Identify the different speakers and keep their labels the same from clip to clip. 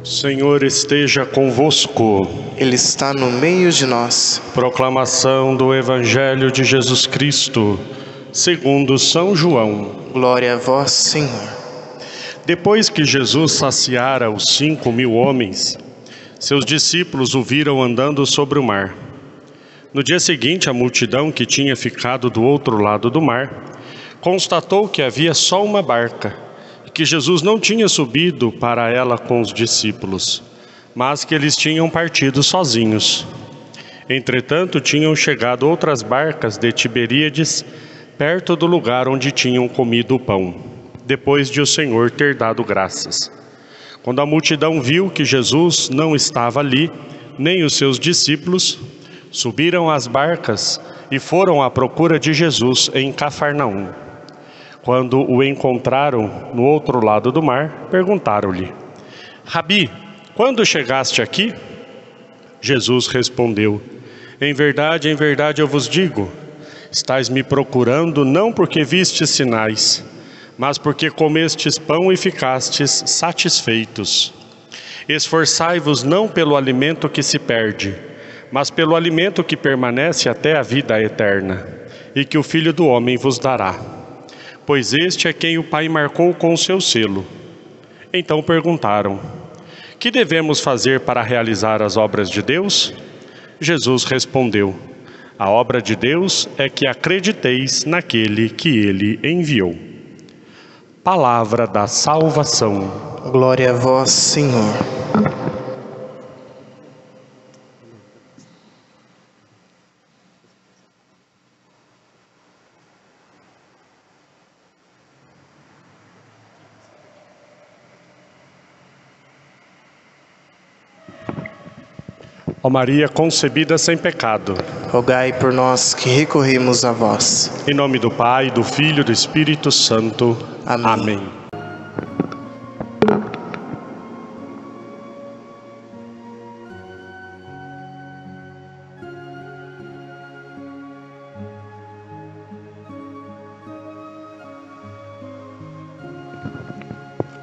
Speaker 1: Senhor esteja convosco.
Speaker 2: Ele está no meio de nós.
Speaker 1: Proclamação do Evangelho de Jesus Cristo, segundo São João.
Speaker 2: Glória a vós, Senhor.
Speaker 1: Depois que Jesus saciara os 5.000 homens, seus discípulos o viram andando sobre o mar. No dia seguinte, a multidão que tinha ficado do outro lado do mar constatou que havia só uma barca e que Jesus não tinha subido para ela com os discípulos, mas que eles tinham partido sozinhos. Entretanto, tinham chegado outras barcas de Tiberíades perto do lugar onde tinham comido o pão, depois de o Senhor ter dado graças. Quando a multidão viu que Jesus não estava ali, nem os seus discípulos, subiram às barcas e foram à procura de Jesus em Cafarnaum. Quando o encontraram no outro lado do mar, perguntaram-lhe: Rabi, quando chegaste aqui? Jesus respondeu: em verdade eu vos digo, estais me procurando não porque vistes sinais, mas porque comestes pão e ficastes satisfeitos. Esforçai-vos não pelo alimento que se perde, mas pelo alimento que permanece até a vida eterna, e que o Filho do Homem vos dará. Pois este é quem o Pai marcou com o seu selo. Então perguntaram: que devemos fazer para realizar as obras de Deus? Jesus respondeu: a obra de Deus é que acrediteis naquele que Ele enviou. Palavra da salvação.
Speaker 2: Glória a vós, Senhor.
Speaker 1: Ó Maria concebida sem pecado,
Speaker 2: Rogai por nós que recorremos a vós.
Speaker 1: em nome do Pai, do Filho e do Espírito Santo.
Speaker 2: Amém.
Speaker 1: Amém.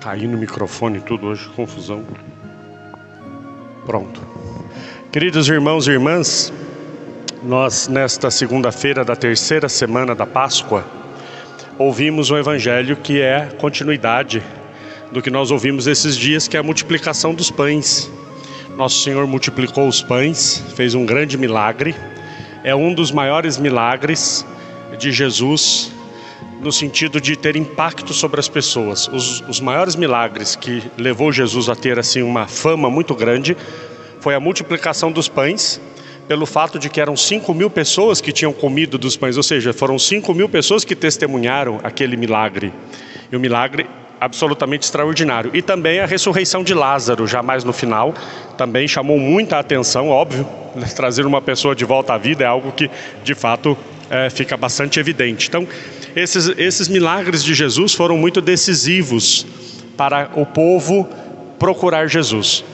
Speaker 1: Caiu no microfone tudo hoje, confusão. Pronto. Queridos irmãos e irmãs, nós nesta segunda-feira da terceira semana da Páscoa, ouvimos um evangelho que é continuidade do que nós ouvimos esses dias, que é a multiplicação dos pães. Nosso Senhor multiplicou os pães, fez um grande milagre, é um dos maiores milagres de Jesus, no sentido de ter impacto sobre as pessoas. Os maiores milagres que levou Jesus a ter assim uma fama muito grande foi a multiplicação dos pães, pelo fato de que eram 5.000 pessoas que tinham comido dos pães, ou seja, foram 5.000 pessoas que testemunharam aquele milagre, e um milagre absolutamente extraordinário. E também a ressurreição de Lázaro, já mais no final, também chamou muita atenção, óbvio, trazer uma pessoa de volta à vida é algo que de fato fica bastante evidente. Então, esses milagres de Jesus foram muito decisivos para o povo procurar Jesus.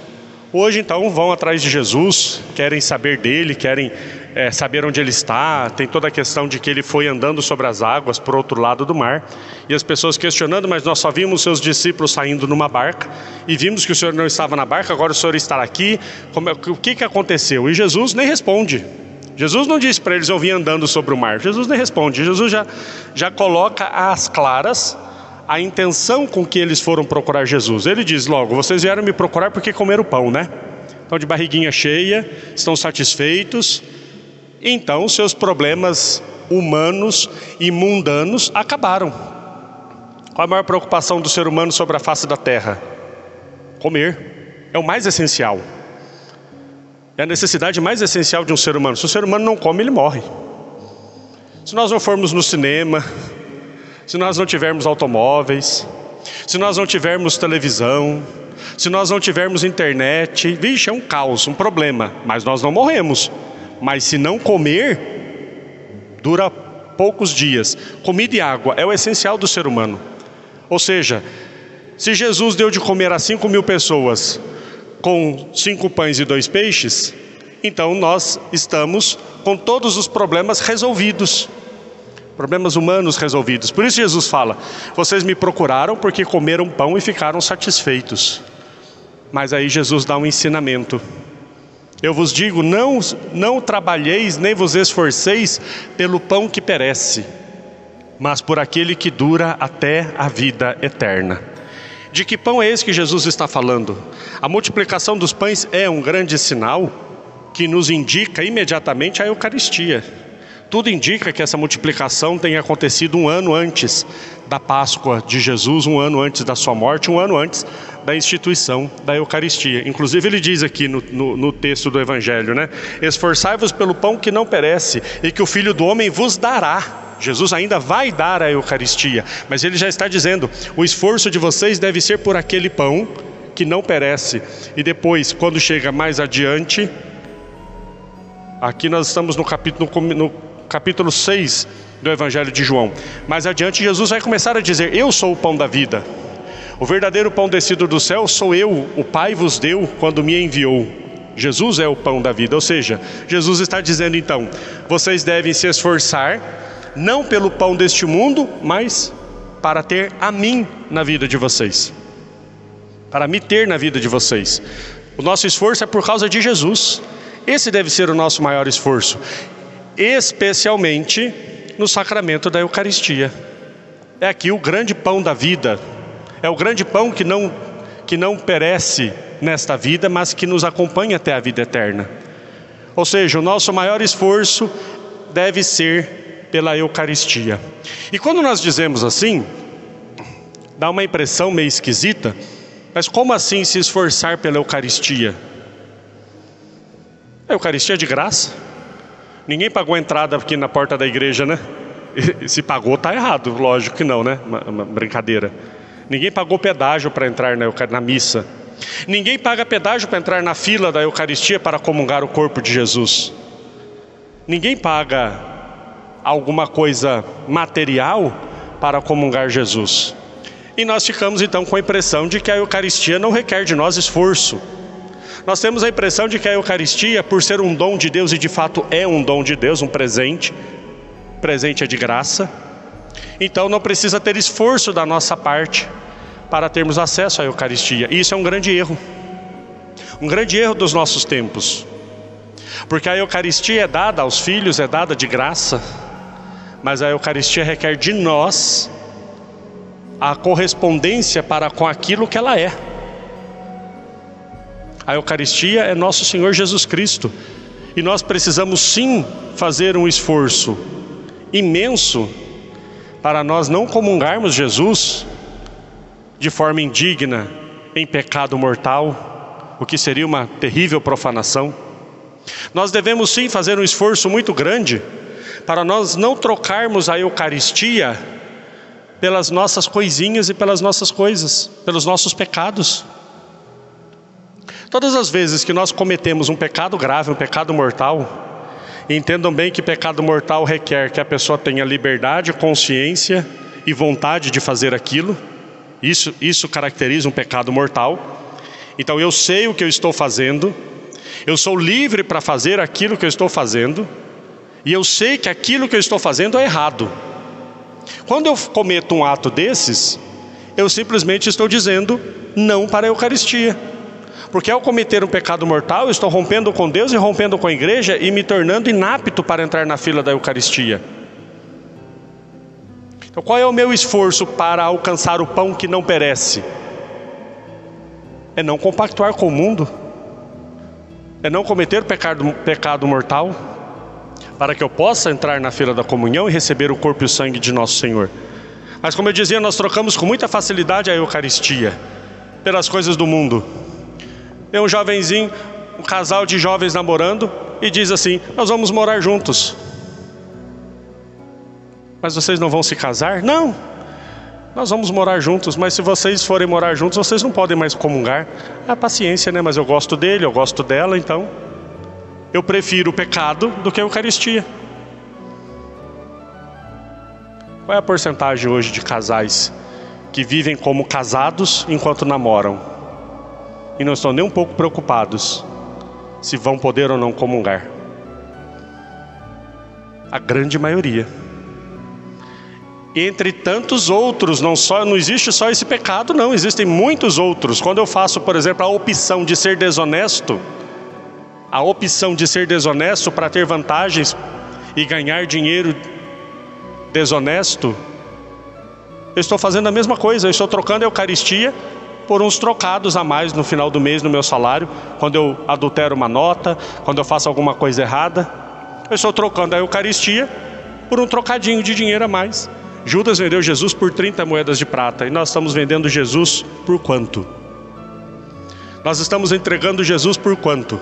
Speaker 1: Hoje, então, vão atrás de Jesus, querem saber dele, querem saber onde ele está. Tem toda a questão de que ele foi andando sobre as águas para o outro lado do mar. E as pessoas questionando: mas nós só vimos seus discípulos saindo numa barca e vimos que o Senhor não estava na barca, agora o Senhor está aqui. O que aconteceu? E Jesus nem responde. Jesus não disse para eles: eu vim andando sobre o mar. Jesus nem responde. Jesus já coloca às claras a intenção com que eles foram procurar Jesus. Ele diz logo: vocês vieram me procurar porque comeram pão, né? Estão de barriguinha cheia, estão satisfeitos, então seus problemas humanos e mundanos acabaram. Qual a maior preocupação do ser humano sobre a face da terra? Comer. É o mais essencial. É a necessidade mais essencial de um ser humano. Se o ser humano não come, ele morre. Se nós não formos no cinema, se nós não tivermos automóveis, se nós não tivermos televisão, se nós não tivermos internet, vixe, é um caos, um problema. Mas nós não morremos. Mas se não comer, dura poucos dias. Comida e água é o essencial do ser humano. Ou seja, se Jesus deu de comer a 5.000 pessoas com 5 pães e 2 peixes, então nós estamos com todos os problemas resolvidos. Problemas humanos resolvidos. Por isso Jesus fala: vocês me procuraram porque comeram pão e ficaram satisfeitos. Mas aí Jesus dá um ensinamento. Eu vos digo, não trabalheis nem vos esforceis pelo pão que perece, mas por aquele que dura até a vida eterna. De que pão é esse que Jesus está falando? A multiplicação dos pães é um grande sinal que nos indica imediatamente a Eucaristia. Tudo indica que essa multiplicação tenha acontecido um ano antes da Páscoa de Jesus, um ano antes da sua morte, um ano antes da instituição da Eucaristia. Inclusive ele diz aqui no texto do Evangelho, né? Esforçai-vos pelo pão que não perece e que o Filho do Homem vos dará. Jesus ainda vai dar a Eucaristia, mas ele já está dizendo, o esforço de vocês deve ser por aquele pão que não perece. E depois, quando chega mais adiante, aqui nós estamos no capítulo 6 do Evangelho de João. Mais adiante Jesus vai começar a dizer, eu sou o pão da vida. O verdadeiro pão descido do céu sou eu, o Pai vos deu quando me enviou. Jesus é o pão da vida, ou seja, Jesus está dizendo então, vocês devem se esforçar, não pelo pão deste mundo, mas para ter a mim na vida de vocês. Para me ter na vida de vocês. O nosso esforço é por causa de Jesus. Esse deve ser o nosso maior esforço. Especialmente no sacramento da Eucaristia. É aqui o grande pão da vida. É o grande pão que não perece nesta vida, mas que nos acompanha até a vida eterna. Ou seja, o nosso maior esforço deve ser pela Eucaristia. E quando nós dizemos assim, dá uma impressão meio esquisita, mas como assim se esforçar pela Eucaristia? A Eucaristia é de graça. Ninguém pagou a entrada aqui na porta da igreja, né? E se pagou, está errado, lógico que não, né? Uma brincadeira. Ninguém pagou pedágio para entrar na missa. Ninguém paga pedágio para entrar na fila da Eucaristia para comungar o corpo de Jesus. Ninguém paga alguma coisa material para comungar Jesus. E nós ficamos então com a impressão de que a Eucaristia não requer de nós esforço. Nós temos a impressão de que a Eucaristia, por ser um dom de Deus, e de fato é um dom de Deus, um presente é de graça, então não precisa ter esforço da nossa parte para termos acesso à Eucaristia. E isso é um grande erro dos nossos tempos, porque a Eucaristia é dada aos filhos, é dada de graça, mas a Eucaristia requer de nós a correspondência para com aquilo que ela é. A Eucaristia é nosso Senhor Jesus Cristo, e nós precisamos sim fazer um esforço imenso para nós não comungarmos Jesus de forma indigna, em pecado mortal, o que seria uma terrível profanação. Nós devemos sim fazer um esforço muito grande para nós não trocarmos a Eucaristia pelas nossas coisinhas e pelas nossas coisas, pelos nossos pecados. Todas as vezes que nós cometemos um pecado grave, um pecado mortal, e entendam bem que pecado mortal requer que a pessoa tenha liberdade, consciência e vontade de fazer aquilo. Isso caracteriza um pecado mortal. Então eu sei o que eu estou fazendo, eu sou livre para fazer aquilo que eu estou fazendo, e eu sei que aquilo que eu estou fazendo é errado. Quando eu cometo um ato desses, eu simplesmente estou dizendo não para a Eucaristia. Porque ao cometer um pecado mortal, eu estou rompendo com Deus e rompendo com a igreja e me tornando inapto para entrar na fila da Eucaristia. Então qual é o meu esforço para alcançar o pão que não perece? É não compactuar com o mundo, é não cometer pecado mortal, para que eu possa entrar na fila da comunhão e receber o corpo e o sangue de nosso Senhor. Mas como eu dizia, nós trocamos com muita facilidade a Eucaristia pelas coisas do mundo. É um jovenzinho, um casal de jovens namorando, e diz assim: nós vamos morar juntos. Mas vocês não vão se casar? Não, nós vamos morar juntos, mas se vocês forem morar juntos, vocês não podem mais comungar. É paciência, né? Mas eu gosto dele, eu gosto dela, então eu prefiro o pecado do que a Eucaristia. Qual é a porcentagem hoje de casais que vivem como casados enquanto namoram? E não estão nem um pouco preocupados se vão poder ou não comungar. A grande maioria. Entre tantos outros, não existe só esse pecado, não, existem muitos outros. Quando eu faço, por exemplo, a opção de ser desonesto para ter vantagens e ganhar dinheiro desonesto, eu estou fazendo a mesma coisa, eu estou trocando a Eucaristia por uns trocados a mais no final do mês no meu salário. Quando eu adultero uma nota, quando eu faço alguma coisa errada, eu estou trocando a Eucaristia por um trocadinho de dinheiro a mais. Judas vendeu Jesus por 30 moedas de prata, e nós estamos vendendo Jesus por quanto? Nós estamos entregando Jesus por quanto?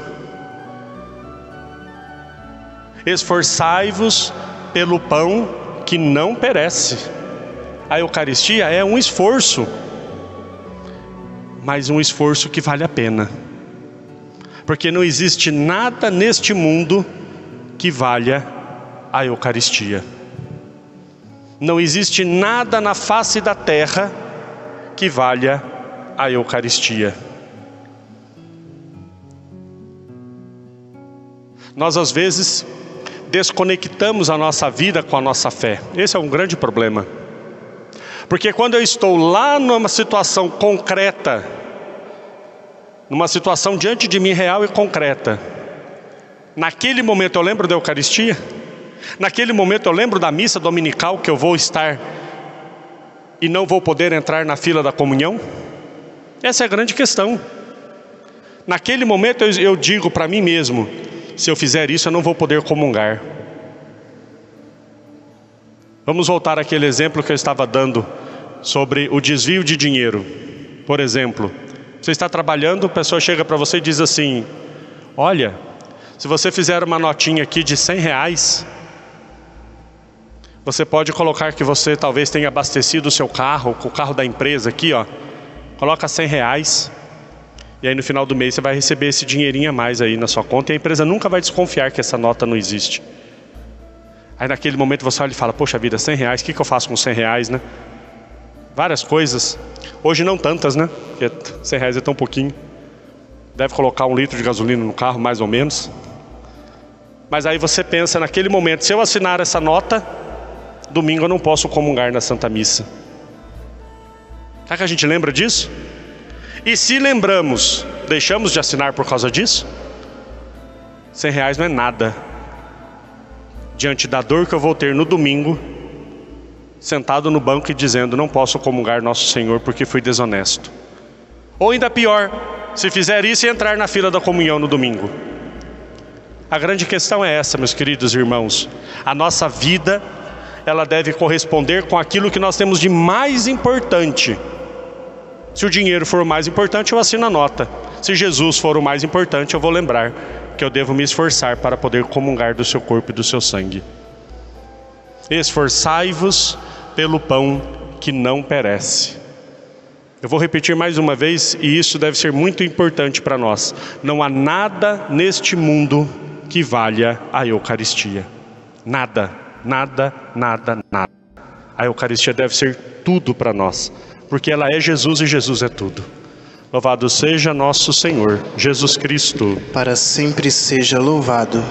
Speaker 1: Esforçai-vos pelo pão que não perece. A Eucaristia é um esforço, mas um esforço que vale a pena, porque não existe nada neste mundo que valha a Eucaristia. Não existe nada na face da terra que valha a Eucaristia. Nós às vezes desconectamos a nossa vida com a nossa fé. Esse é um grande problema. Porque quando eu estou lá numa situação concreta, numa situação diante de mim real e concreta, naquele momento eu lembro da Eucaristia? Naquele momento eu lembro da missa dominical que eu vou estar e não vou poder entrar na fila da comunhão? Essa é a grande questão. Naquele momento eu digo para mim mesmo, se eu fizer isso eu não vou poder comungar. Vamos voltar àquele exemplo que eu estava dando sobre o desvio de dinheiro. Por exemplo, você está trabalhando, a pessoa chega para você e diz assim: olha, se você fizer uma notinha aqui de R$100, você pode colocar que você talvez tenha abastecido o seu carro, com o carro da empresa aqui, ó. Coloca R$100, e aí no final do mês você vai receber esse dinheirinho a mais aí na sua conta, e a empresa nunca vai desconfiar que essa nota não existe. Aí naquele momento você olha e fala: poxa vida, R$100, o que eu faço com R$100, né? Várias coisas. Hoje não tantas, né? Porque R$100 é tão pouquinho. Deve colocar 1 litro de gasolina no carro, mais ou menos. Mas aí você pensa naquele momento: se eu assinar essa nota, domingo eu não posso comungar na Santa Missa. Será que a gente lembra disso? E se lembramos, deixamos de assinar por causa disso? R$100 não é nada diante da dor que eu vou ter no domingo, sentado no banco e dizendo: não posso comungar Nosso Senhor porque fui desonesto. Ou ainda pior, se fizer isso e entrar na fila da comunhão no domingo. A grande questão é essa, meus queridos irmãos. A nossa vida, ela deve corresponder com aquilo que nós temos de mais importante. Se o dinheiro for o mais importante, eu assino a nota. Se Jesus for o mais importante, eu vou lembrar que eu devo me esforçar para poder comungar do seu corpo e do seu sangue. Esforçai-vos pelo pão que não perece. Eu vou repetir mais uma vez, e isso deve ser muito importante para nós. Não há nada neste mundo que valha a Eucaristia. Nada, nada, nada, nada. A Eucaristia deve ser tudo para nós, porque ela é Jesus e Jesus é tudo. Louvado seja nosso Senhor Jesus Cristo.
Speaker 2: Para sempre seja louvado.